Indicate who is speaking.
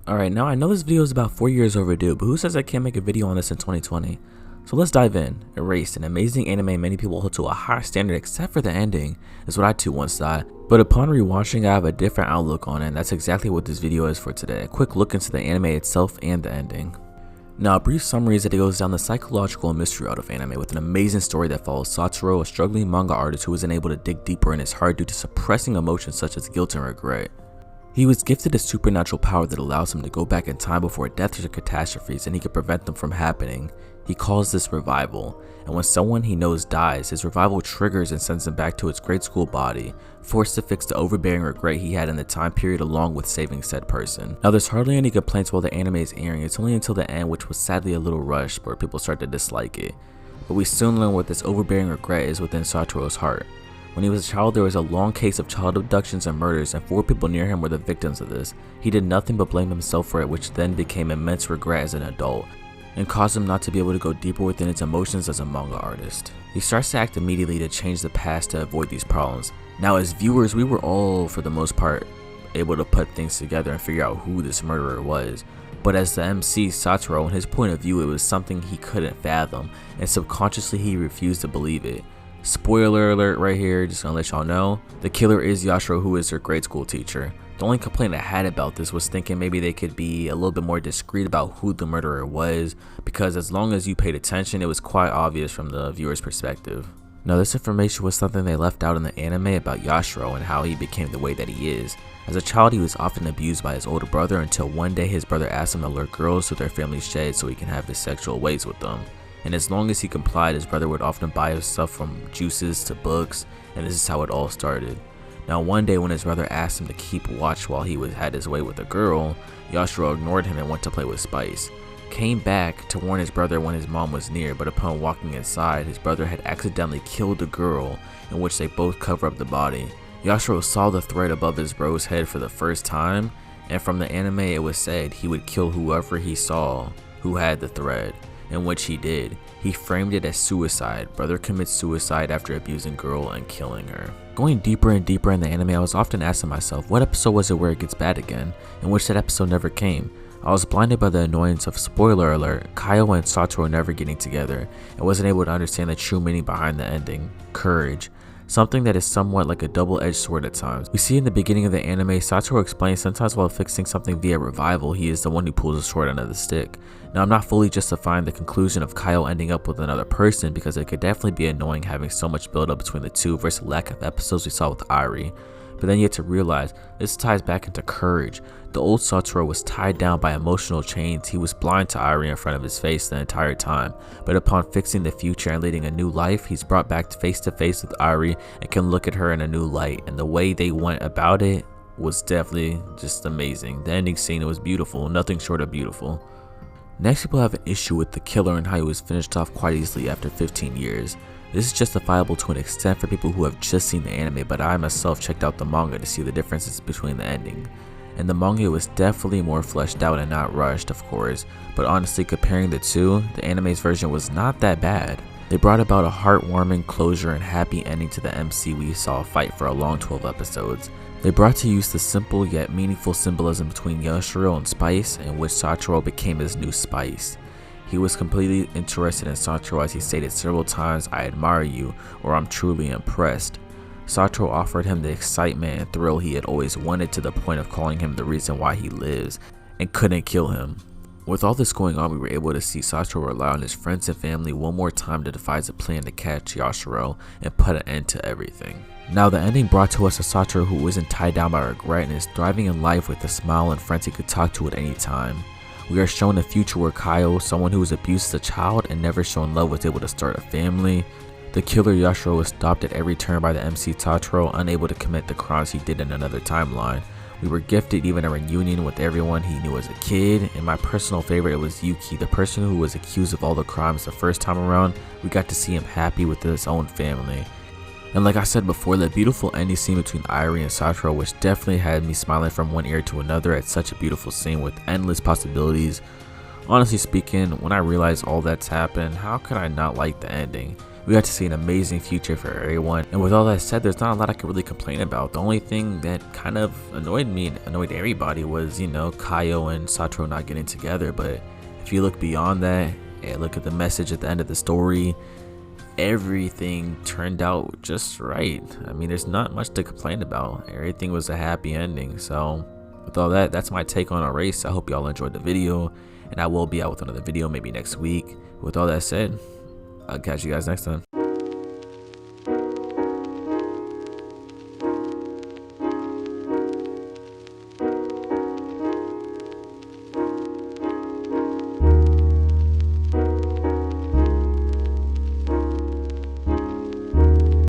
Speaker 1: Alright, now I know this video is about 4 years overdue, but who says I can't make a video on this in 2020? So let's dive in. Erased, an amazing anime many people hold to a high standard except for the ending, is what I too once thought. But upon rewatching, I have a different outlook on it, and that's exactly what this video is for today. A quick look into the anime itself and the ending. Now, a brief summary is that it goes down the psychological and mystery route of anime with an amazing story that follows Satoru, a struggling manga artist who isn't able to dig deeper in his heart due to suppressing emotions such as guilt and regret. He was gifted a supernatural power that allows him to go back in time before deaths or catastrophes, and he can prevent them from happening. He calls this revival, and when someone he knows dies, his revival triggers and sends him back to his grade school body, forced to fix the overbearing regret he had in the time period along with saving said person. Now there's hardly any complaints while the anime is airing, it's only until the end, which was sadly a little rushed where people start to dislike it. But we soon learn what this overbearing regret is within Satoru's heart. When he was a child, there was a long case of child abductions and murders, and 4 people near him were the victims of this. He did nothing but blame himself for it, which then became immense regret as an adult, and caused him not to be able to go deeper within his emotions as a manga artist. He starts to act immediately to change the past to avoid these problems. Now as viewers, we were all, for the most part, able to put things together and figure out who this murderer was. But as the MC, Satoru, in his point of view, it was something he couldn't fathom, and subconsciously he refused to believe it. Spoiler alert right here, just gonna let y'all know, the killer is Yashiro, who is her grade school teacher. The only complaint I had about this was thinking maybe they could be a little bit more discreet about who the murderer was, because as long as you paid attention, it was quite obvious from the viewer's perspective. Now this information was something they left out in the anime about Yashiro and how he became the way that he is. As a child, he was often abused by his older brother until one day his brother asked him to lure girls to their family's shed so he can have his sexual ways with them. And as long as he complied, his brother would often buy him stuff from juices to books, and this is how it all started. Now one day when his brother asked him to keep watch while he had his way with a girl, Yashiro ignored him and went to play with Spice. Came back to warn his brother when his mom was near, but upon walking inside, his brother had accidentally killed the girl, in which they both cover up the body. Yashiro saw the thread above his bro's head for the first time, and from the anime it was said he would kill whoever he saw who had the thread. In which he did. He framed it as suicide. Brother commits suicide after abusing girl and killing her. Going deeper and deeper in the anime, I was often asking myself, what episode was it where it gets bad again, in which that episode never came. I was blinded by the annoyance of, spoiler alert, Kaio and Satoru never getting together, and wasn't able to understand the true meaning behind the ending, courage. Something that is somewhat like a double-edged sword at times. We see in the beginning of the anime, Satoru explains sometimes while fixing something via revival, he is the one who pulls the sword out of the stick. Now I'm not fully justifying the conclusion of Kaio ending up with another person, because it could definitely be annoying having so much build up between the two versus the lack of episodes we saw with Airi. But then you have to realize, this ties back into courage. The old Satoru was tied down by emotional chains. He was blind to Airi in front of his face the entire time, but upon fixing the future and leading a new life, he's brought back face to face with Airi and can look at her in a new light, and the way they went about it was definitely just amazing. The ending scene was beautiful, nothing short of beautiful. Next, people have an issue with the killer and how he was finished off quite easily after 15 years. This is justifiable to an extent for people who have just seen the anime, but I myself checked out the manga to see the differences between the ending. And the manga was definitely more fleshed out and not rushed, of course, but honestly comparing the two, the anime's version was not that bad. They brought about a heartwarming closure and happy ending to the MC we saw fight for a long 12 episodes. They brought to use the simple yet meaningful symbolism between Yashiro and Spice, in which Satoru became his new Spice. He was completely interested in Satoru as he stated several times, "I admire you," or "I'm truly impressed." Satoru offered him the excitement and thrill he had always wanted, to the point of calling him the reason why he lives, and couldn't kill him. With all this going on, we were able to see Satoru rely on his friends and family one more time to devise a plan to catch Yashiro and put an end to everything. Now the ending brought to us a Satoru who isn't tied down by regret and is thriving in life with a smile and friends he could talk to at any time. We are shown a future where Kaio, someone who was abused as a child and never shown love, was able to start a family. The killer Yashiro was stopped at every turn by the MC Satoru, unable to commit the crimes he did in another timeline. We were gifted even a reunion with everyone he knew as a kid, and my personal favorite, it was Yuki, the person who was accused of all the crimes the first time around. We got to see him happy with his own family. And like I said before, the beautiful ending scene between Airi and Satoru, which definitely had me smiling from one ear to another at such a beautiful scene with endless possibilities. Honestly speaking, when I realized all that's happened, how could I not like the ending? We got to see an amazing future for everyone, and with all that said, there's not a lot I could really complain about. The only thing that kind of annoyed me and annoyed everybody was, Kaio and Satoru not getting together. But if you look beyond that and look at the message at the end of the story, everything turned out just right. I mean, there's not much to complain about. Everything was a happy ending. So with all that, that's my take on Erase. I hope y'all enjoyed the video, and I will be out with another video maybe next week. With all that said, I'll catch you guys next time.